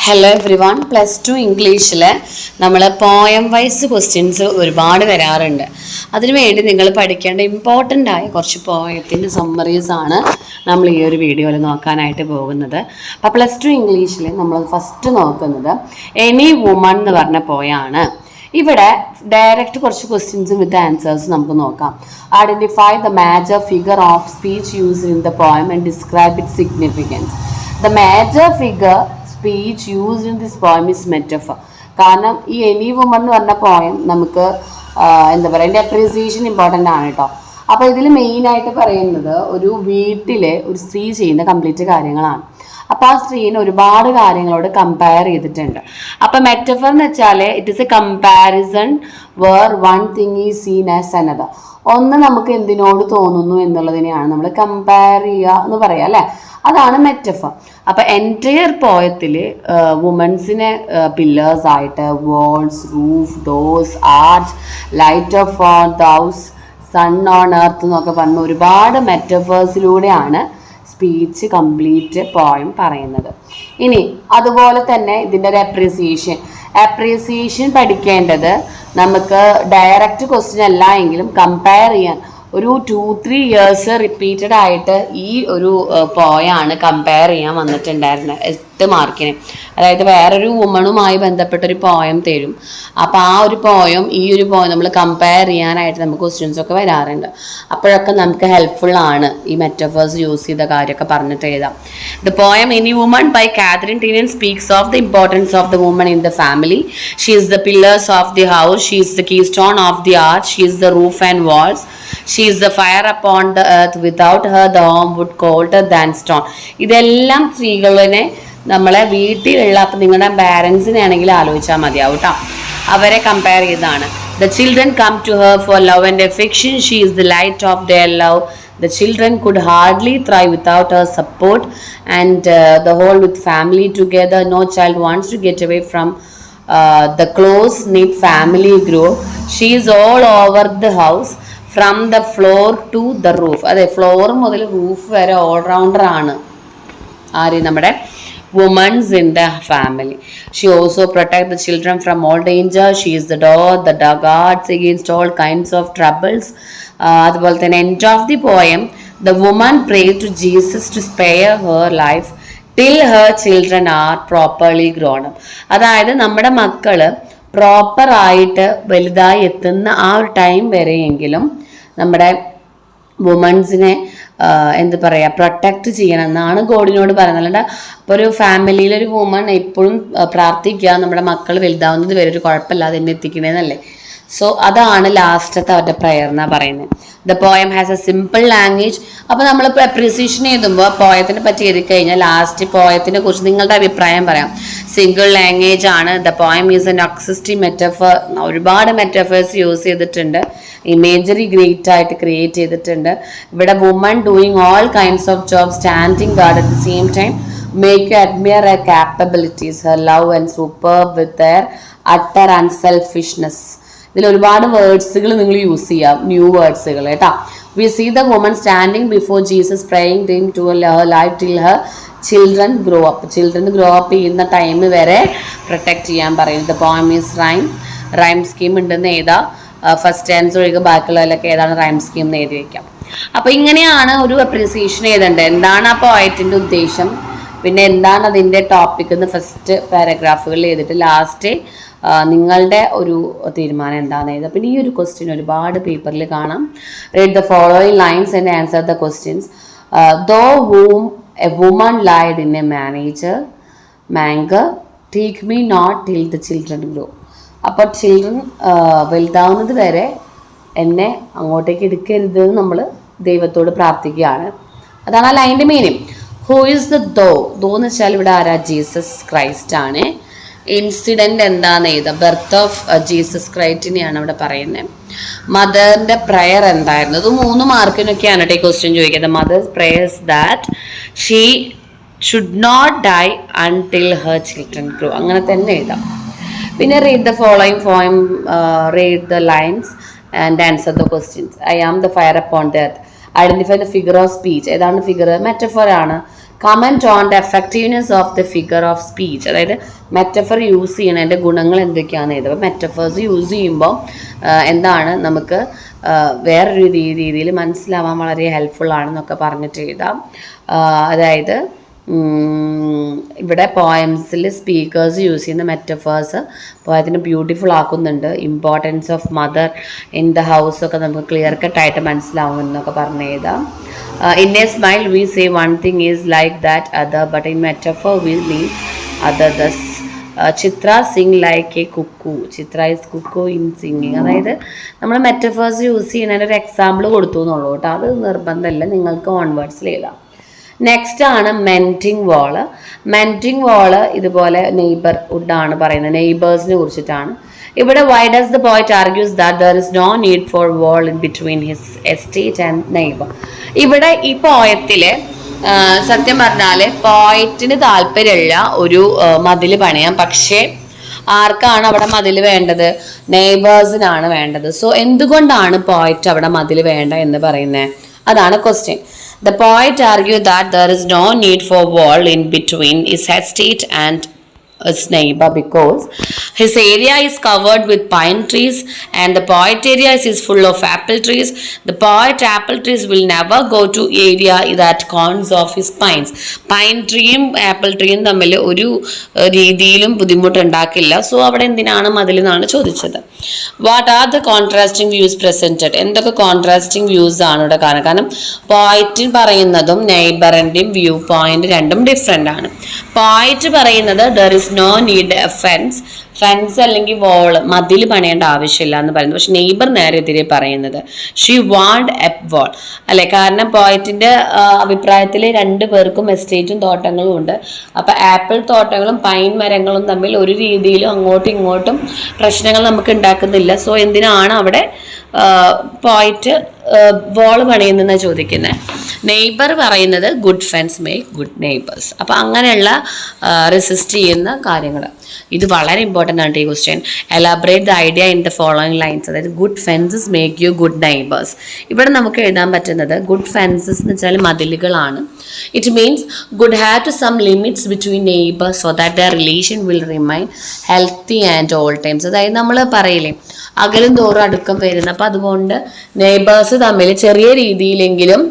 Hello every one. +2 ഇംഗ്ലീഷിൽ നമ്മൾ poem wise questions ഒരുപാട് വരാറുണ്ട്. അതിനുവേണ്ടി നിങ്ങൾ പഠിക്കേണ്ട ഇമ്പോർട്ടൻ്റ് ആയ കുറച്ച് പോയത്തിൻ്റെ സമ്മറീസ് ആണ് നമ്മൾ ഈ ഒരു വീഡിയോയിൽ നോക്കാനായിട്ട് പോകുന്നത്. അപ്പോൾ +2 ഇംഗ്ലീഷിൽ നമ്മൾ ഫസ്റ്റ് നോക്കുന്നത് എനി വുമൺ എന്ന് പറഞ്ഞ പോയാണ്. ഇവിടെ ഡയറക്റ്റ് കുറച്ച് ക്വസ്റ്റ്യൻസും വിത്ത് ആൻസേഴ്സ് നമുക്ക് നോക്കാം. Identify the major figure of speech used in the poem and describe it significance. The major figure speech used in this poem is metaphor. കാരണം ഈ എനി വുമൺ എന്ന് പറഞ്ഞ പോയം നമുക്ക് എന്താ പറയുക, അതിൻ്റെ അപ്രീസിയേഷൻ ഇമ്പോർട്ടൻ്റ് ആണ് കേട്ടോ. അപ്പോൾ ഇതിൽ മെയിനായിട്ട് പറയുന്നത് ഒരു വീട്ടിലെ ഒരു സ്ത്രീ ചെയ്യുന്ന കംപ്ലീറ്റ് കാര്യങ്ങളാണ്. അപ്പോൾ ആ സ്ത്രീനെ ഒരുപാട് കാര്യങ്ങളോട് കമ്പയർ ചെയ്തിട്ടുണ്ട്. അപ്പോൾ മെറ്റഫർ എന്ന് വെച്ചാൽ it is a comparison where one thing is seen as another. ഒന്ന് നമുക്ക് എന്തിനോട് തോന്നുന്നു എന്നുള്ളതിനെയാണ് നമ്മൾ കമ്പയർ ചെയ്യുക എന്ന് പറയാം അല്ലേ. അതാണ് മെറ്റഫർ. അപ്പം എൻറ്റയർ പോയത്തിൽ വുമൻസിനെ പില്ലേഴ്സ് ആയിട്ട് walls, roof, doors, arch, light of on the house, sun on earth എന്നൊക്കെ പറഞ്ഞ ഒരുപാട് മെറ്റഫേഴ്സിലൂടെയാണ് സ്പീച്ച് കംപ്ലീറ്റ് പോയം പറയുന്നത്. ഇനി അതുപോലെ തന്നെ ഇതിൻ്റെ ഒരു അപ്രീസിയേഷൻ പഠിക്കേണ്ടത് നമുക്ക് ഡയറക്റ്റ് ക്വസ്റ്റ്യൻ അല്ല എങ്കിലും കമ്പയർ ചെയ്യാൻ ഒരു 2-3 ഇയേഴ്സ് റിപ്പീറ്റഡ് ആയിട്ട് ഈ ഒരു പോയാണ് കമ്പയർ ചെയ്യാൻ വന്നിട്ടുണ്ടായിരുന്നത് 8 മാർക്കിന്. അതായത് വേറൊരു വുമണുമായി ബന്ധപ്പെട്ടൊരു പോയം തരും. അപ്പോൾ ആ ഒരു പോയം ഈ ഒരു പോയം നമ്മൾ കമ്പയർ ചെയ്യാനായിട്ട് നമുക്ക് ക്വസ്റ്റ്യൻസ് ഒക്കെ വരാറുണ്ട്. അപ്പോഴൊക്കെ നമുക്ക് ഹെൽപ്ഫുൾ ആണ് ഈ മെറ്റഫേഴ്സ് യൂസ് ചെയ്ത കാര്യമൊക്കെ പറഞ്ഞിട്ട് എഴുതാം. The poem any woman by Katharine Tynan speaks of the importance of the woman in the family. She is the pillars of the house, she is the keystone of the arch, she is the roof and walls, she is the fire upon the earth, without her the home would colder than stone. ഇതെല്ലാം സ്ത്രീകളെ നമ്മളെ വീട്ടിലുള്ള, അപ്പം നിങ്ങളുടെ പാരൻസിനെ ആണെങ്കിൽ ആലോചിച്ചാൽ മതിയാവും കേട്ടോ, അവരെ കമ്പയർ ചെയ്താണ്. The children come to her for love and affection, she is the light of their love. The children could hardly thrive without her support, and the whole with family together. No child wants to get away from the close-knit family group. She is all over the house, from the floor to the roof. അതെ, floor മുതൽ roof വരെ allrounder ആണ് ആര്, നമ്മുടെ womens in the family. She also protect the children from all danger. She is the door, the guards against all kinds of troubles. അതുപോലെ തന്നെ end of the poem the woman pray to Jesus to spare her life till her children are properly grown up. അതായത് നമ്മുടെ മക്കള് പ്രോപ്പറായിട്ട് വലുതായി എത്തുന്ന ആ ഒരു ടൈം വരെയെങ്കിലും നമ്മുടെ വുമൺസിനെ എന്ത് പറയുക, പ്രൊട്ടക്റ്റ് ചെയ്യണം എന്നാണ് ഗോഡിനോട് പറയുന്നത്. അല്ലാണ്ട് ഇപ്പോൾ ഒരു ഫാമിലിയിലൊരു വുമൺ എപ്പോഴും പ്രാർത്ഥിക്കുക നമ്മുടെ മക്കൾ വലുതാവുന്നത് വരെ ഒരു കുഴപ്പമില്ലാതെ എന്നെ എത്തിക്കണേന്നല്ലേ. സോ അതാണ് ലാസ്റ്റത്തെ അവരുടെ പ്രയർ എന്നാണ് പറയുന്നത്. The poem has A simple language. അപ്പോൾ നമ്മളിപ്പോൾ അപ്രീസിയേഷൻ എഴുതുമ്പോൾ പോയത്തിനെ പറ്റി എഴുതി കഴിഞ്ഞാൽ ലാസ്റ്റ് പോയത്തിനെ കുറിച്ച് നിങ്ങളുടെ അഭിപ്രായം പറയാം. സിംഗിൾ ലാംഗ്വേജ് ആണ്. The poem is N existing metaphor. ഒരുപാട് മെറ്റഫേഴ്സ് യൂസ് ചെയ്തിട്ടുണ്ട്. ഇമേജറി ഗ്രേറ്റ് ആയിട്ട് ക്രിയേറ്റ് ചെയ്തിട്ടുണ്ട്. ഇവിടെ woman doing all kinds of job, standing guard at the same time, make you admire her capabilities, her love and superb with their utter unselfishness. ഇതിൽ ഒരുപാട് വേർഡ്സുകൾ നിങ്ങൾ use ചെയ്യാം, new വേർഡ്സുകൾ കേട്ടോ. We see the woman standing before Jesus praying to him to her life till her children grow up. Children grow up ചെയ്യുന്ന time വരെ protect ചെയ്യാൻ പറയും. The poem is rhyme scheme ഉണ്ടെന്ന് എഴുതാ. ഫസ്റ്റ് ആൻസർ ഒഴികെ ബാക്കിയുള്ളതിലൊക്കെ ഏതാണ് റൈം സ്കീം എന്ന് എഴുതി വയ്ക്കാം. അപ്പോൾ ഇങ്ങനെയാണ് ഒരു അപ്രീസിയേഷൻ എഴുതേണ്ടത്. എന്താണ് ആ പോയറ്റിൻ്റെ ഉദ്ദേശം, പിന്നെ എന്താണ് അതിൻ്റെ ടോപ്പിക് എന്ന് ഫസ്റ്റ് പാരഗ്രാഫുകളിൽ എഴുതിയിട്ട് ലാസ്റ്റ് നിങ്ങളുടെ ഒരു തീരുമാനം എന്താണെന്ന് എഴുതുക. പിന്നെ ഈ ഒരു ക്വസ്റ്റ്യൻ ഒരുപാട് പേപ്പറിൽ കാണാം. Read the following lines and answer the questions. Though whom a woman lied in a manger, take me not till the children grow. അപ്പോൾ ചിൽഡ്രൻ വലുതാവുന്നത് വരെ എന്നെ അങ്ങോട്ടേക്ക് എടുക്കരുത് എന്ന് നമ്മൾ ദൈവത്തോട് പ്രാർത്ഥിക്കുകയാണ്. അതാണ് ആ ലൈൻ്റെ മീനിങ്. ഹൂ ഈസ് ദ ദോ എന്ന് വെച്ചാൽ ഇവിടെ ആരാ, ജീസസ് ക്രൈസ്റ്റ് ആണ്. ഇൻസിഡൻറ്റ് എന്താണെന്ന് എഴുതാം. ബർത്ത് ഓഫ് ജീസസ് ക്രൈസ്റ്റിനെയാണ് ഇവിടെ പറയുന്നത്. മദറിൻ്റെ പ്രയർ എന്തായിരുന്നു, അത് 3 മാർക്കിനൊക്കെയാണ് കേട്ടോ ഈ ക്വസ്റ്റ്യൻ ചോദിക്കുന്നത്. Mother's prayers that she should not die until her children grow, അങ്ങനെ തന്നെ എഴുതാം. പിന്നെ read the following poem, read the lines and answer the questions. I am the fire upon the earth. Identify the figure of speech. ഏതാണ് figure, metaphor ആണ്. Comment on the effectiveness of the figure of speech. അതായത് metaphor use ചെയ്യണതിൻ്റെ ഗുണങ്ങൾ എന്തൊക്കെയാണെന്ന് എഴുതുക. അപ്പോൾ metaphors use ചെയ്യുമ്പോൾ എന്താണ് നമുക്ക് വേറൊരു രീതിയിൽ മനസ്സിലാവാൻ വളരെ ഹെൽപ്ഫുൾ ആണെന്നൊക്കെ പറഞ്ഞിട്ട് എഴുതാം. അതായത് ഇവിടെ പോയംസിൽ സ്പീക്കേഴ്സ് യൂസ് ചെയ്യുന്ന മെറ്റഫേഴ്സ് പോയതിന് ബ്യൂട്ടിഫുൾ ആക്കുന്നുണ്ട്. Importance of mother in the house ഒക്കെ നമുക്ക് ക്ലിയർ കട്ടായിട്ട് മനസ്സിലാവുമെന്നൊക്കെ പറഞ്ഞ് എഴുതാം. In a simile we say one thing is like that other but in metaphor we mean other thus. Chithra sing like a cuckoo. Chithra is cuckoo in singing. അതായത് നമ്മൾ metaphors use ചെയ്യുന്നതിന് ഒരു എക്സാമ്പിൾ കൊടുത്തു എന്നുള്ളൂ കേട്ടോ. അത് നിർബന്ധമല്ല, നിങ്ങൾക്ക് ഓൺവേർഡ്സിൽ എഴുതാം. നെക്സ്റ്റ് ആണ് മെൻറ്റിങ് വാള്. മെൻറ്റിങ് വാള് ഇതുപോലെ നെയ്ബർഹുഡ് ആണ് പറയുന്നത്, നെയ്ബേഴ്സിനെ കുറിച്ചിട്ടാണ്. ഇവിടെ why does the poet argues that there is no need for wall in between his estate and neighbour. ഇവിടെ ഈ പോയത്തില് സത്യം പറഞ്ഞാൽ പോയിറ്റിന് താല്പര്യമുള്ള ഒരു മതിൽ പണിയാം, പക്ഷേ ആർക്കാണ് അവിടെ മതിൽ വേണ്ടത്? നെയ്ബേഴ്സിനാണ് വേണ്ടത്. സോ എന്തുകൊണ്ടാണ് പോയിറ്റ് അവിടെ മതിൽ വേണ്ട എന്ന് പറയുന്നത്? അതാണ് question. The poet argued that there is no need for wall in between his estate and his neighbor because his area is covered with pine trees and the poet area is full of apple trees. The poet apple trees will never go to area that cones of his pines. Pine treeയും apple ട്രീയും തമ്മിൽ ഒരു രീതിയിലും ബുദ്ധിമുട്ടുണ്ടാക്കില്ല. So അവിടെ എന്തിനാണ് മതിൽ എന്നാണ് ചോദിച്ചത്. What are the contrasting views presented? എന്തൊക്കെ കോൺട്രാസ്റ്റിംഗ് വ്യൂസ് ആണ് ഇവിടെ കാണുക? കാരണം പോയിറ്റ് പറയുന്നതും നെയ്ബറിൻ്റെയും വ്യൂ പോയിന്റ് രണ്ടും ഡിഫറെൻ്റ് ആണ്. പോയിറ്റ് പറയുന്നത് there is no need a fence അല്ലെങ്കിൽ വോള്, മതിൽ പണിയേണ്ട ആവശ്യമില്ല എന്ന് പറയുന്നത്. പക്ഷെ നെയ്ബർ നേരെ എതിരെ പറയുന്നത് ഷീ വാണ്ട് എ വാൾ അല്ലെ. കാരണം പോയിറ്റിന്റെ അഭിപ്രായത്തിൽ രണ്ടു പേർക്കും എസ്റ്റേറ്റും തോട്ടങ്ങളും ഉണ്ട്. അപ്പൊ ആപ്പിൾ തോട്ടങ്ങളും പൈൻ മരങ്ങളും തമ്മിൽ ഒരു രീതിയിലും അങ്ങോട്ടും ഇങ്ങോട്ടും പ്രശ്നങ്ങൾ നമുക്ക് ഉണ്ടാക്കുന്നില്ല. സോ എന്തിനാണ് അവിടെ പോയിറ്റ് വോള് പണിയുന്ന ചോദിക്കുന്നത്? നെയ്ബർ പറയുന്നത് good friends make good neighbours. അപ്പം അങ്ങനെയുള്ള റെസിസ്റ്റ് ചെയ്യുന്ന കാര്യങ്ങൾ, ഇത് വളരെ ഇമ്പോർട്ടൻ്റ് ആണ് ഈ question. Elaborate the idea in the following lines. അതായത് good fences make you good neighbours. ഇവിടെ നമുക്ക് എഴുതാൻ പറ്റുന്നത് ഗുഡ് ഫെൻസസ് എന്ന് വെച്ചാൽ മതിലുകളാണ്. It means good have to some limits between neighbours so that the relation will remain healthy and all times. അതായത് നമ്മൾ പറയില്ലേ അകലും തോറും അടുക്കം വരുന്നത്. അപ്പം അതുകൊണ്ട് നെയ്ബേഴ്സ് തമ്മിൽ ചെറിയ രീതിയിലെങ്കിലും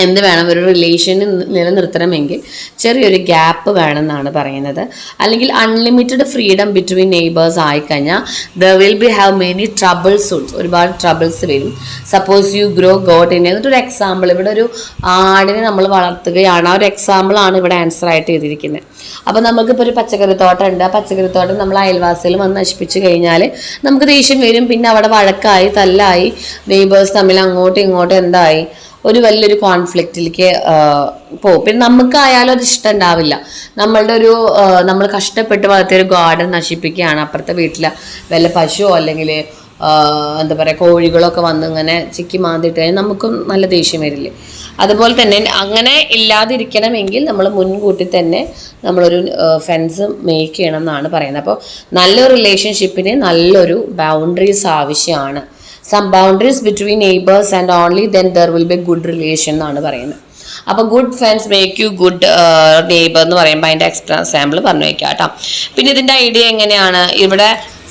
എന്ത് വേണം, ഒരു റിലേഷൻ നിലനിർത്തണമെങ്കിൽ ചെറിയൊരു ഗ്യാപ്പ് വേണമെന്നാണ് പറയുന്നത്. അല്ലെങ്കിൽ അൺലിമിറ്റഡ് ഫ്രീഡം ബിറ്റ്വീൻ നെയ്ബേഴ്സ് ആയിക്കഴിഞ്ഞാൽ there will B have many troubles also. ഒരുപാട് ട്രബിൾസ് വരും. Suppose you grow got in എന്നിട്ടൊരു എക്സാമ്പിൾ, ഇവിടെ ഒരു ആടിനെ നമ്മൾ വളർത്തുകയാണ്. ആ ഒരു എക്സാമ്പിളാണ് ഇവിടെ ആൻസർ ആയിട്ട് എഴുതിയിരിക്കുന്നത്. അപ്പോൾ നമുക്കിപ്പോൾ ഒരു പച്ചക്കറിത്തോട്ടം ഉണ്ട്. ആ പച്ചക്കറിത്തോട്ടം നമ്മൾ അയൽവാസികൾ വന്ന് നശിപ്പിച്ച് കഴിഞ്ഞാൽ നമുക്ക് ദേഷ്യം വരും. പിന്നെ അവിടെ വഴക്കായി തല്ലായി നെയ്ബേഴ്സ് തമ്മിൽ അങ്ങോട്ടും ഇങ്ങോട്ടും എന്തായി ഒരു വലിയൊരു കോൺഫ്ലിക്റ്റിലേക്ക് പോകും. പിന്നെ നമുക്കായാലും അത് ഇഷ്ടം ഉണ്ടാവില്ല. നമ്മൾ കഷ്ടപ്പെട്ട് വളർത്തിയ ഒരു ഗാർഡൻ നശിപ്പിക്കുകയാണ്. അപ്പുറത്തെ വീട്ടിലെ വല്ല പശുവോ അല്ലെങ്കിൽ എന്താ പറയുക കോഴികളൊക്കെ വന്ന് ഇങ്ങനെ ചിക്കി മാന്തിയിട്ട് കഴിഞ്ഞാൽ നമുക്കും നല്ല ദേഷ്യം വരില്ലേ? അതുപോലെ തന്നെ അങ്ങനെ ഇല്ലാതിരിക്കണമെങ്കിൽ നമ്മൾ മുൻകൂട്ടി തന്നെ നമ്മളൊരു ഫെൻസ് മേക്ക് ചെയ്യണം എന്നാണ് പറയുന്നത്. അപ്പോൾ നല്ലൊരു റിലേഷൻഷിപ്പിന് നല്ലൊരു ബൗണ്ടറീസ് ആവശ്യമാണ്. Some boundaries between neighbours and only then there will be good relation എന്നാണ് പറയുന്നത്. അപ്പോൾ good friends make you good neighbour എന്ന് പറയുമ്പോൾ അതിൻ്റെ എക്സാമ്പിൾ പറഞ്ഞു വയ്ക്കാം കേട്ടോ. പിന്നെ ഇതിൻ്റെ ഐഡിയ എങ്ങനെയാണ്? ഇവിടെ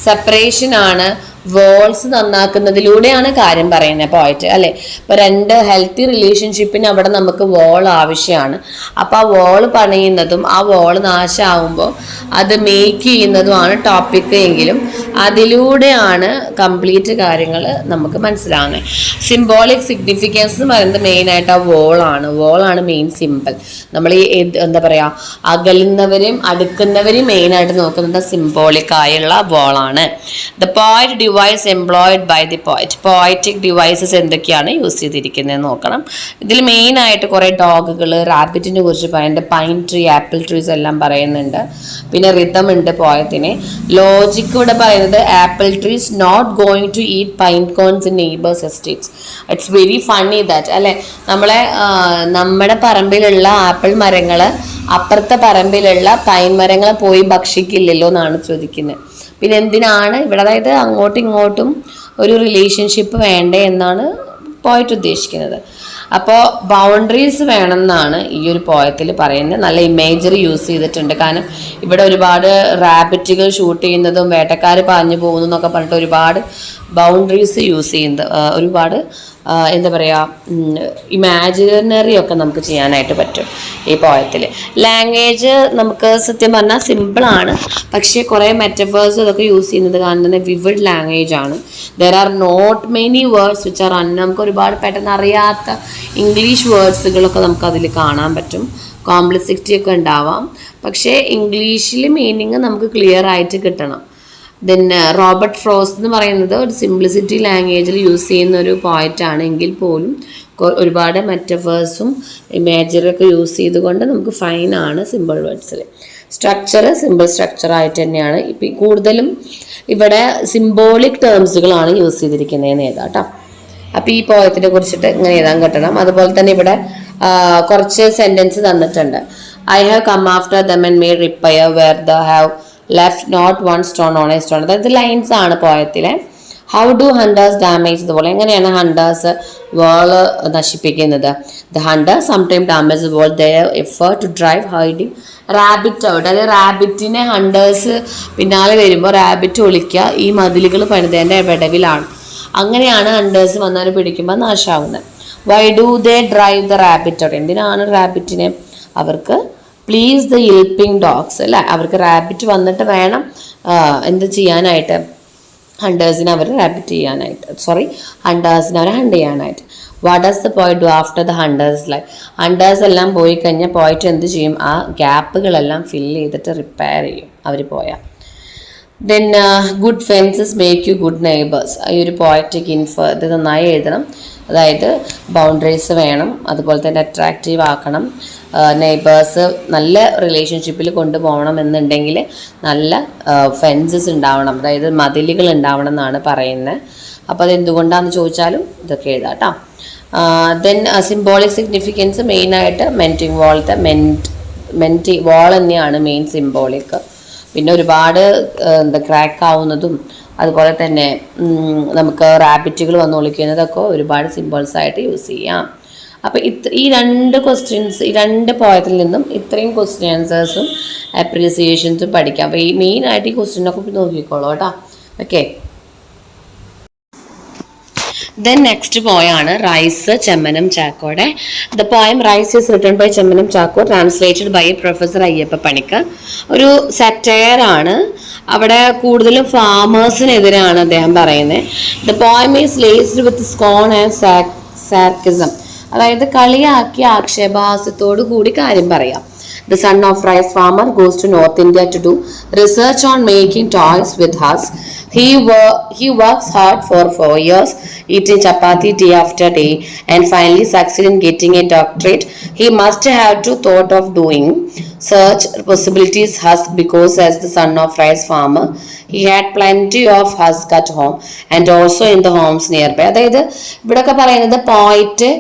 സെപ്പറേഷൻ ആണ്, വോൾസ് നന്നാക്കുന്നതിലൂടെയാണ് കാര്യം പറയുന്നത് പോയിട്ട് അല്ലേ. ഇപ്പോൾ രണ്ട് ഹെൽത്തി റിലേഷൻഷിപ്പിന് അവിടെ നമുക്ക് വോൾ ആവശ്യമാണ്. അപ്പോൾ ആ വോൾ പണിയുന്നതും ആ വോൾ നാശമാകുമ്പോൾ അത് മേക്ക് ചെയ്യുന്നതുമാണ് ടോപ്പിക് എങ്കിലും അതിലൂടെയാണ് കംപ്ലീറ്റ് കാര്യങ്ങൾ നമുക്ക് മനസ്സിലാവുന്നത്. സിംബോളിക് സിഗ്നിഫിക്കൻസ് എന്ന് പറയുന്നത് മെയിനായിട്ട് ആ വോളാണ് മെയിൻ സിമ്പിൾ. നമ്മൾ ഈ എന്താ പറയുക അകലുന്നവരെയും അടുക്കുന്നവരെയും മെയിനായിട്ട് നോക്കുന്നത് സിംബോളിക് ആയുള്ള വോളാണ്. The poetic device employed by the poet. Poetic devices എന്തൊക്കെയാണ് യൂസ് ചെയ്തിരിക്കുന്നത് നോക്കണം. ഇതിൽ മെയിനായിട്ട് കുറേ ഡോഗുകൾ, റാബിറ്റിനെ കുറിച്ച് പറയുന്നുണ്ട്, പൈൻ ട്രീ, ആപ്പിൾ ട്രീസ് എല്ലാം പറയുന്നുണ്ട്. പിന്നെ റിതം ഉണ്ട് പോയത്തിന്. ലോജിക് ഇവിടെ പറയുന്നത് apple trees not going to eat pine cones in neighbours estates. It's very funny that അല്ലേ. നമ്മുടെ പറമ്പിലുള്ള ആപ്പിൾ മരങ്ങൾ അപ്പുറത്തെ പറമ്പിലുള്ള പൈൻ മരങ്ങളെ പോയി ഭക്ഷിക്കില്ലല്ലോ എന്നാണ് ചോദിക്കുന്നത്. പിന്നെ എന്തിനാണ് ഇവിടെ, അതായത് അങ്ങോട്ടും ഇങ്ങോട്ടും ഒരു റിലേഷൻഷിപ്പ് വേണ്ടേ എന്നാണ് പോയിട്ട് ഉദ്ദേശിക്കുന്നത്. അപ്പോൾ ബൗണ്ടറീസ് വേണം എന്നാണ് ഈ ഒരു പോയത്തിൽ പറയുന്നത്. നല്ല ഇമേജറി യൂസ് ചെയ്തിട്ടുണ്ട്. കാരണം ഇവിടെ ഒരുപാട് റാബിറ്റുകൾ ഷൂട്ട് ചെയ്യുന്നതും വേട്ടക്കാർ പാഞ്ഞു പോകുന്നു എന്നൊക്കെ പറഞ്ഞിട്ട് ഒരുപാട് ബൗണ്ടറീസ് യൂസ് ചെയ്യുന്നത്, ഒരുപാട് എന്താ പറയുക, ഇമാജിനറി ഒക്കെ നമുക്ക് ചെയ്യാനായിട്ട് പറ്റും ഈ പോയത്തിൽ. ലാംഗ്വേജ് നമുക്ക് സത്യം പറഞ്ഞാൽ സിമ്പിളാണ്, പക്ഷേ കുറേ മെറ്റഫേഴ്സ് ഇതൊക്കെ യൂസ് ചെയ്യുന്നത് കാരണം തന്നെ വിവിഡ് ലാംഗ്വേജ് ആണ്. There are not many words which are നമുക്ക് ഒരുപാട് പെട്ടെന്ന് അറിയാത്ത ഇംഗ്ലീഷ് വേർഡ്സുകളൊക്കെ നമുക്ക് അതിൽ കാണാൻ പറ്റും. കോംപ്ലക്സിറ്റി ഒക്കെ ഉണ്ടാവാം, പക്ഷേ ഇംഗ്ലീഷിൽ മീനിങ് നമുക്ക് ക്ലിയർ ആയിട്ട് കിട്ടണം. ദെൻ റോബർട്ട് ഫ്രോസ്റ്റ് എന്ന് പറയുന്നത് ഒരു സിംപ്ലിസിറ്റി ലാംഗ്വേജിൽ യൂസ് ചെയ്യുന്ന ഒരു പോയിറ്റാണ്. എങ്കിൽ പോലും ഒരുപാട് മെറ്റഫേഴ്സും ഇമേജറിയൊക്കെ യൂസ് ചെയ്തുകൊണ്ട് നമുക്ക് ഫൈനാണ് സിമ്പിൾ വേർഡ്സിൽ. സ്ട്രക്ചർ സിമ്പിൾ സ്ട്രക്ചറായിട്ട് തന്നെയാണ്. ഇപ്പം കൂടുതലും ഇവിടെ സിംബോളിക് ടേംസുകളാണ് യൂസ് ചെയ്തിരിക്കുന്നതെന്ന് എഴുതാം കേട്ടോ. അപ്പം ഈ പോയത്തിനെ കുറിച്ചിട്ട് ഇങ്ങനെ എഴുതാൻ കിട്ടണം. അതുപോലെ തന്നെ ഇവിടെ കുറച്ച് സെൻറ്റൻസ് തന്നിട്ടുണ്ട്. I have come after them and made repair where they have left not one stone on a stone. അതായത് ലൈൻസ് ആണ് പോയത്തിലെ. How do hunters damage the wall, എങ്ങനെയാണ് ഹണ്ടേഴ്സ് വാള് നശിപ്പിക്കുന്നത്? The hunter sometime damage wall their effort to drive hiding rabbit out. അതായത് റാബിറ്റിനെ hunters പിന്നാലെ വരുമ്പോൾ rabbit ഒളിക്കുക ഈ മതിലുകൾ പണിതേൻ്റെ വിടവിലാണ്. അങ്ങനെയാണ് ഹണ്ടേഴ്സ് വന്നാൽ പിടിക്കുമ്പോൾ നാശാവുന്നത്. Why do they drive the rabbit out, എന്തിനാണ് റാബിറ്റിനെ? അവർക്ക് പ്ലീസ് ദ യിൽപ്പിംഗ് ഡോഗ്സ് അല്ലേ, അവർക്ക് റാബിറ്റ് വന്നിട്ട് വേണം എന്ത് ചെയ്യാനായിട്ട്, ഹണ്ടേഴ്സിനെ അവർ റാബിറ്റ് ചെയ്യാനായിട്ട്, ഹണ്ടേഴ്സിനെ അവർ ഹണ്ട് ചെയ്യാനായിട്ട്. What does the point do after the hunters life, hunters എല്ലാം പോയി കഴിഞ്ഞാൽ പോയിട്ട് എന്ത് ചെയ്യും? ആ ഗ്യാപ്പുകളെല്ലാം ഫില്ല് ചെയ്തിട്ട് റിപ്പയർ ചെയ്യും അവർ പോയാൽ. Then good fences make you good neighbours. ഈ ഒരു പോയറ്റിക് ഇത് നന്നായി എഴുതണം. അതായത് ബൗണ്ടറീസ് വേണം, അതുപോലെ തന്നെ അട്രാക്റ്റീവ് ആക്കണം, നെയ്ബേഴ്സ് നല്ല റിലേഷൻഷിപ്പിൽ കൊണ്ടുപോകണം എന്നുണ്ടെങ്കിൽ നല്ല ഫെൻസസ് ഉണ്ടാവണം, അതായത് മതിലുകൾ ഉണ്ടാവണം എന്നാണ് പറയുന്നത്. അപ്പോൾ അതെന്തുകൊണ്ടാണെന്ന് ചോദിച്ചാലും ഇതൊക്കെ എഴുതാം കേട്ടോ. ദെൻ സിംബോളിക് സിഗ്നിഫിക്കൻസ് മെയിനായിട്ട് മെൻറ്റിങ് വാളത്തെ മെൻറ്റി വാൾ തന്നെയാണ് മെയിൻ സിംബോളിക്. പിന്നെ ഒരുപാട് ക്രാക്ക് ആവുന്നതും അതുപോലെ തന്നെ നമുക്ക് റാബിറ്റുകൾ വന്ന് ഒളിക്കുന്നതൊക്കെ ഒരുപാട് സിമ്പിൾസായിട്ട് യൂസ് ചെയ്യാം. അപ്പോൾ ഈ രണ്ട് ക്വസ്റ്റ്യൻസ്, ഈ രണ്ട് പോയത്തിൽ നിന്നും ഇത്രയും ക്വസ്റ്റ്യൻ ആൻസേഴ്സും അപ്രീസിയേഷൻസും പഠിക്കാം. അപ്പോൾ ഈ മെയിനായിട്ട് ഈ ക്വസ്റ്റ്യനൊക്കെ നോക്കിക്കോളൂ കേട്ടോ. ഓക്കെ, ദെൻ നെക്സ്റ്റ് പോയാണ് റൈസ് ചെമ്മനം ചാക്കോയുടെ. The poem rice is written by Chemmanam Chacko, translated by professor Ayyappa Paniker. ഒരു സറ്റയർ ആണ്. അവിടെ കൂടുതലും ഫാമേഴ്സിനെതിരാണ് അദ്ദേഹം പറയുന്നത്. The poem is laced with scorn and sarcasm, അതായത് കളിയാക്കി ആക്ഷേപഹാസ്യത്തോടു കൂടി കാര്യം പറയാം. The son of rice farmer goes to North India to do research on making toys with husk. He works hard for 4 years, eating chapati day after day, and finally succeeds in getting a doctorate. He must have to thought of doing such possibilities husk because as the son of rice farmer, he had plenty of husk at home and also in the homes nearby. അതായത് ഇവിടെയൊക്കെ പറയുന്നത് പോയിട്ട്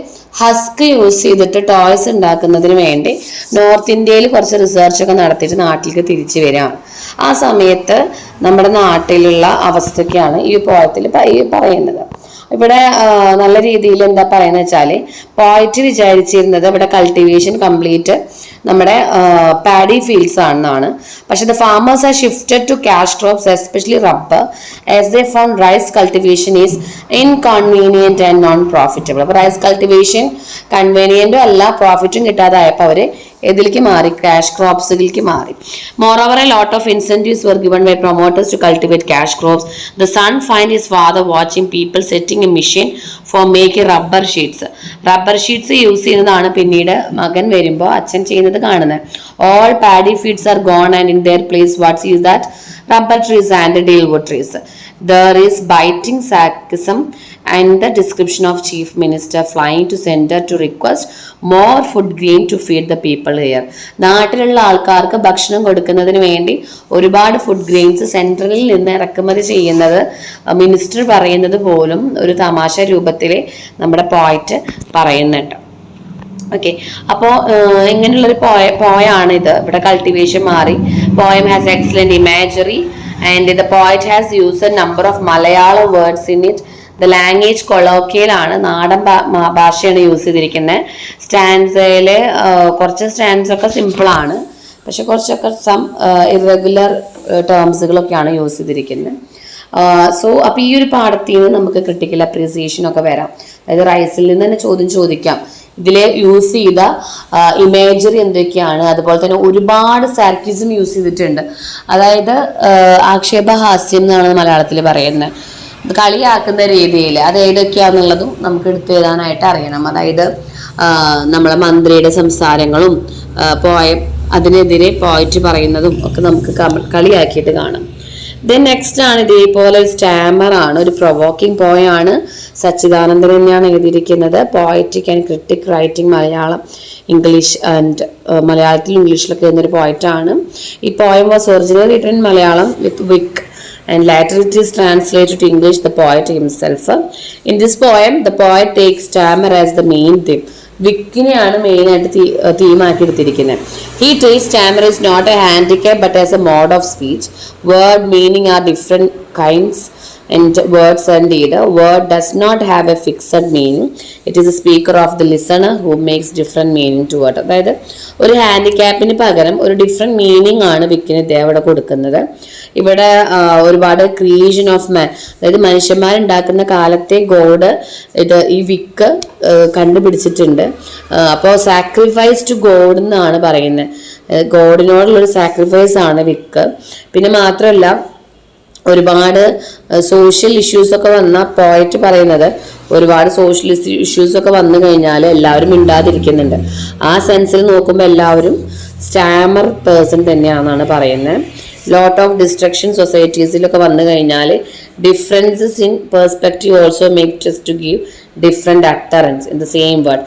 husk use ചെയ്തിട്ട് toys ഉണ്ടാക്കുന്നതിന് വേണ്ടി north ഇന്ത്യയിൽ കുറച്ച് റിസർച്ചൊക്കെ നടത്തിയിട്ട് നാട്ടിലേക്ക് തിരിച്ചു വരികയാണ്. ആ സമയത്ത് നമ്മുടെ നാട്ടിലുള്ള അവസ്ഥയ്ക്കാണ് ഈ പോയത്തിൽ പറയുന്നത്. ഇവിടെ നല്ല രീതിയിൽ എന്താ പറയുന്നത് വെച്ചാൽ പോയിട്ട് വിചാരിച്ചിരുന്നത് ഇവിടെ കൾട്ടിവേഷൻ കംപ്ലീറ്റ് നമ്മുടെ പാഡി ഫീൽഡ്സ് ആണെന്നാണ്. പക്ഷെ the farmers are shifted to cash crops especially rubber as they found rice cultivation is inconvenient and non profitable. അപ്പോൾ റൈസ് കൾട്ടിവേഷൻ കൺവീനിയൻറ്റും അല്ല, പ്രോഫിറ്റും കിട്ടാതായപ്പോൾ അവർ ഇതിലേക്ക് മാറി, ക്യാഷ് ക്രോപ്സിലേക്ക് മാറി. Moreover, a lot of incentives were given by promoters to cultivate cash crops. The son find his father watching people setting a machine for making rubber sheets. Rubber sheets use ചെയ്യുന്നതാണ് പിന്നീട് മകൻ വരുമ്പോൾ അച്ഛൻ ചെയ്യുന്നത് കാണുന്നത്. All paddy fields are gone and in their place what is that? Rubber trees and dealwood trees. There is biting sarcasm and the description of chief minister flying to center to request more food grain to feed the people here. നാട്ടിലുള്ള ആൾക്കാർക്ക് ഭക്ഷണം കൊടുക്കുന്നതിന് വേണ്ടി ഒരുപാട് food grains സെൻട്രലിൽ നിന്ന് ഇറക്കുമതി ചെയ്യുന്നത് minister പറയുന്നത് പോലും ഒരു തമാശ രൂപത്തിൽ നമ്മുടെ പോയിറ്റ് പറയുന്നുണ്ട്. ഓക്കെ, അപ്പോൾ ഇങ്ങനെയുള്ളൊരു പോയാണിത്. ഇവിടെ കൾട്ടിവേഷൻ മാറി. Poem has excellent imagery and the poet has used a number of Malayalam words in it the language കൊളോക്കിയലാണ്, നാടൻ ഭാഷയാണ് യൂസ് ചെയ്തിരിക്കുന്നത്. സ്റ്റാൻസയിൽ കുറച്ച് സ്റ്റാൻസ് ഒക്കെ സിമ്പിളാണ്, പക്ഷെ കുറച്ചൊക്കെ ഇറഗുലർ ടേംസുകളൊക്കെയാണ് യൂസ് ചെയ്തിരിക്കുന്നത്. സോ അപ്പോൾ ഈ ഒരു പാഠത്തിൽ നിന്ന് നമുക്ക് ക്രിട്ടിക്കൽ അപ്രീസിയേഷൻ ഒക്കെ വരാം. അതായത് റൈസിൽ നിന്ന് തന്നെ ചോദ്യം ചോദിക്കാം. ഇതിൽ യൂസ് ചെയ്ത ഇമേജറി എന്തൊക്കെയാണ്, അതുപോലെ തന്നെ ഒരുപാട് സാർക്കിസം യൂസ് ചെയ്തിട്ടുണ്ട്. അതായത് ആക്ഷേപഹാസ്യം എന്നാണ് മലയാളത്തിൽ പറയുന്നത്. കളിയാക്കുന്ന രീതിയിൽ അത് ഏതൊക്കെയാണെന്നുള്ളതും നമുക്ക് എടുത്തു എഴുതാനായിട്ട് അറിയണം. അതായത് നമ്മളെ മന്ത്രിയുടെ സംസാരങ്ങളും അതിനെതിരെ പോയിറ്റ് പറയുന്നതും ഒക്കെ നമുക്ക് കളിയാക്കിയിട്ട് കാണാം. ദെൻ നെക്സ്റ്റ് ആണ് ഇതേപോലെ ഒരു സ്റ്റാമർ ആണ്, ഒരു പ്രൊവോക്കിംഗ് പോയാണ്. സച്ചിദാനന്ദൻ തന്നെയാണ് എഴുതിയിരിക്കുന്നത്. Poetic and critic writing, Malayalam, English and മലയാളത്തിലും ഇംഗ്ലീഷിലൊക്കെ എന്നൊരു പോയിറ്റാണ്. ഈ poem was originally written in Malayalam with wick and later it is translated to English, the poet himself. In this poem, the poet takes stammer as the main theme. വിക്കിനെയാണ് മെയിനായിട്ട് തീമാക്കി എടുത്തിരിക്കുന്നത്. He takes stammer is not a handicap but as a mode of speech. Word meaning are different kinds and words indeed. A word does not have a fixed meaning. It is a speaker of the listener who makes different meaning to word. അതായത് ഒരു ഹാൻഡിക്യാപ്പിന് പകരം ഒരു different meaning ആണ് വിക്കിന് ഇവിടെ കൊടുക്കുന്നത്. ഇവിടെ ഒരുപാട് creation of മാൻ, അതായത് മനുഷ്യന്മാരുണ്ടാക്കുന്ന കാലത്തെ ഗോഡ് ഈ വിക്ക് കണ്ടുപിടിച്ചിട്ടുണ്ട്. അപ്പോൾ സാക്രിഫൈസ് ടു ഗോഡ് എന്നാണ് പറയുന്നത്. ഗോഡിനോടുള്ളൊരു സാക്രിഫൈസ് ആണ് വിക്ക്. പിന്നെ മാത്രമല്ല ഒരുപാട് സോഷ്യൽ ഇഷ്യൂസൊക്കെ വന്ന പോയറ്റ് പറയുന്നത്, ഒരുപാട് സോഷ്യൽ ഇഷ്യൂസൊക്കെ വന്നു കഴിഞ്ഞാൽ എല്ലാവരും മിണ്ടാതിരിക്കുന്നുണ്ട്. ആ സെൻസിൽ നോക്കുമ്പോൾ എല്ലാവരും സ്റ്റാമർ പേഴ്സൺ തന്നെയാണെന്നാണ് പറയുന്നത്. ലോട്ട് ഓഫ് ഡിസ്ട്രക്ഷൻ സൊസൈറ്റീസിലൊക്കെ വന്നു കഴിഞ്ഞാൽ differences in perspective also make us to give different utterance in the same word.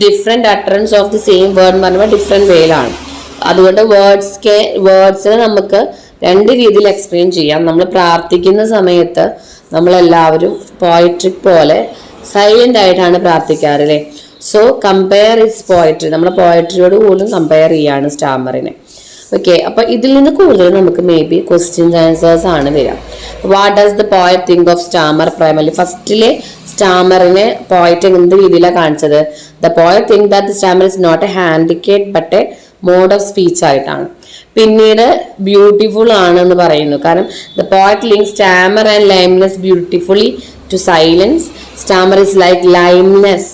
Different utterance of the same word എന്ന് പറയുമ്പോൾ ഡിഫറെൻറ്റ് വേയിലാണ്. അതുകൊണ്ട് വേർഡ്സിനെ നമുക്ക് രണ്ട് രീതിയിൽ എക്സ്പ്ലെയിൻ ചെയ്യാം. നമ്മൾ പ്രാർത്ഥിക്കുന്ന സമയത്ത് നമ്മളെല്ലാവരും പോയട്രിക് പോലെ സൈലൻ്റ് ആയിട്ടാണ് പ്രാർത്ഥിക്കാറ് അല്ലേ. സോ കമ്പയർ ഇറ്റ്സ് പോയട്രി, നമ്മൾ പോയട്രിയോട് പോലും കമ്പയർ ചെയ്യാണ് സ്റ്റാമറിനെ. ഓക്കെ, അപ്പം ഇതിൽ നിന്ന് കൂടുതൽ നമുക്ക് മേ ബി ക്വസ്റ്റ്യൻസ് ആൻസേഴ്സ് ആണ് വരിക. What does the poet think of stammer primarily? ഫസ്റ്റിലെ സ്റ്റാമറിനെ പോയറ്റ് എന്ത് രീതിയിലാണ് കാണിച്ചത്? The poet think that the stammer is not a handicap but a mode of speech ആയിട്ടാണ്. പിന്നീട് ബ്യൂട്ടിഫുൾ ആണെന്ന് പറയുന്നു. കാരണം the poet link stammer and lameness beautifully to silence. Stammer is like lameness.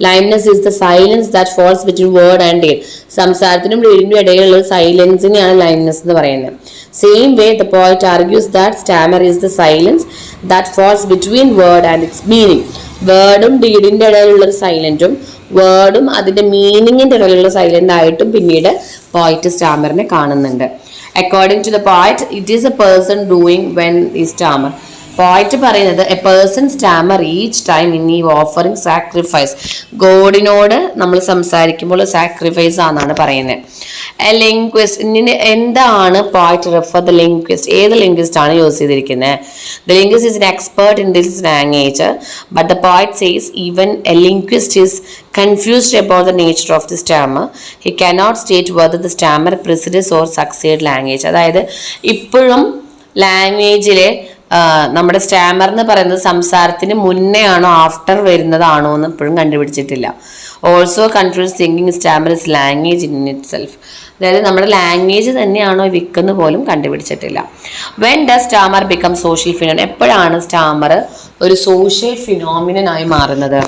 Lameness is the silence that falls between word and deed. സംസാരത്തിനും ഡീഡിനും ഇടയിലുള്ള സൈലൻസിനെയാണ് lameness എന്ന് പറയുന്നത്. Same way the poet argues that stammer is the silence that falls between word and its meaning. വേർഡും ഡീഡിന്റെ ഇടയിലുള്ള സൈലൻറ്റും വേർഡും അതിന്റെ മീനിങ്ങിന്റെ ഇടയിലുള്ള സൈലന്റ് ആയിട്ടും പിന്നീട് പോയറ്റ് സ്റ്റാമറിനെ കാണുന്നുണ്ട്. According to the poet it is a person doing when ഈ സ്റ്റാമർ. പോയറ്റ് പറയുന്നത് a person stammer each time in ഈ ഓഫറിങ് സാക്രിഫൈസ്. ഗോഡിനോട് നമ്മൾ സംസാരിക്കുമ്പോൾ സാക്രിഫൈസ് ആണെന്നാണ് പറയുന്നത്. എ ലിംഗ്വിസ്റ്റ്, എന്താണ് പോയറ്റ് റെഫർ ദ ലിംഗ്വിസ്റ്റ്? ഏത് ലിംഗ്വിസ്റ്റ് ആണ് യൂസ് ചെയ്തിരിക്കുന്നത്? The linguist is an expert in this language but the poet says even a linguist is confused about the nature of the stammer. He cannot state whether the stammer precedes or succeeds language. അതായത് ഇപ്പോഴും ലാംഗ്വേജിലെ നമ്മുടെ Starmer എന്ന് പറയുന്നത് സംസാരത്തിന് മുന്നേ ആണോ after വരുന്നതാണോ എന്ന് ഇപ്പോഴും കണ്ടുപിടിച്ചിട്ടില്ല. Also confuse thinking stammer is language in itself. അതായത് നമ്മുടെ ലാംഗ്വേജ് തന്നെയാണോ വിൽക്കുന്ന പോലും കണ്ടുപിടിച്ചിട്ടില്ല. When does stammer become social phenomenon? എപ്പോഴാണ് സ്റ്റാമർ ഒരു സോഷ്യൽ ഫിനോമിനൻ ആയി മാറുന്നത്?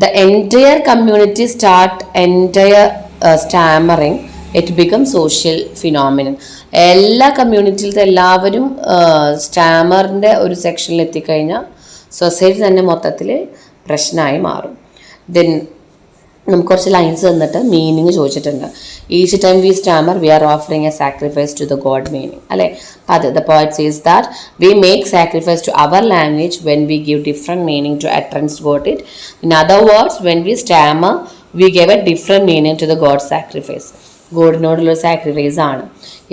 The entire community start stammering, it becomes social phenomenon. എല്ലാ കമ്മ്യൂണിറ്റിയിലത്തെ എല്ലാവരും സ്റ്റാമറിൻ്റെ ഒരു സെക്ഷനിൽ എത്തിക്കഴിഞ്ഞാൽ സൊസൈറ്റി തന്നെ മൊത്തത്തിൽ പ്രശ്നമായി മാറും. ദെൻ നമുക്ക് കുറച്ച് ലൈൻസ് തന്നിട്ട് മീനിങ് ചോദിച്ചിട്ടുണ്ട്. Each time we stammer we are offering a sacrifice to the god meaning അല്ലേ. അത് the poet says that we make sacrifice to our language when we give different meaning to utterance got it. In other words when we stammer we give a different meaning to the god sacrifice. ഗോഡിനോടുള്ള sacrifice ആണ്.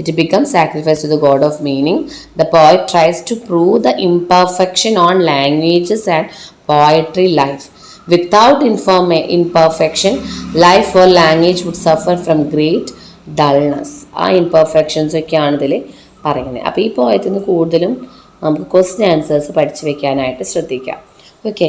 It becomes sacrifice to the god of meaning. The poet tries to prove the imperfection on languages and poetry life. Without imperfection, life or language would suffer from great dullness. ആ imperfections ഒക്കെയാണ് ഇതിൽ പറയുന്നത്. അപ്പോൾ ഈ പോയത്തിൽ നിന്ന് കൂടുതലും നമുക്ക് question answers പഠിച്ചു വെക്കാനായിട്ട് ശ്രദ്ധിക്കാം. ഓക്കെ.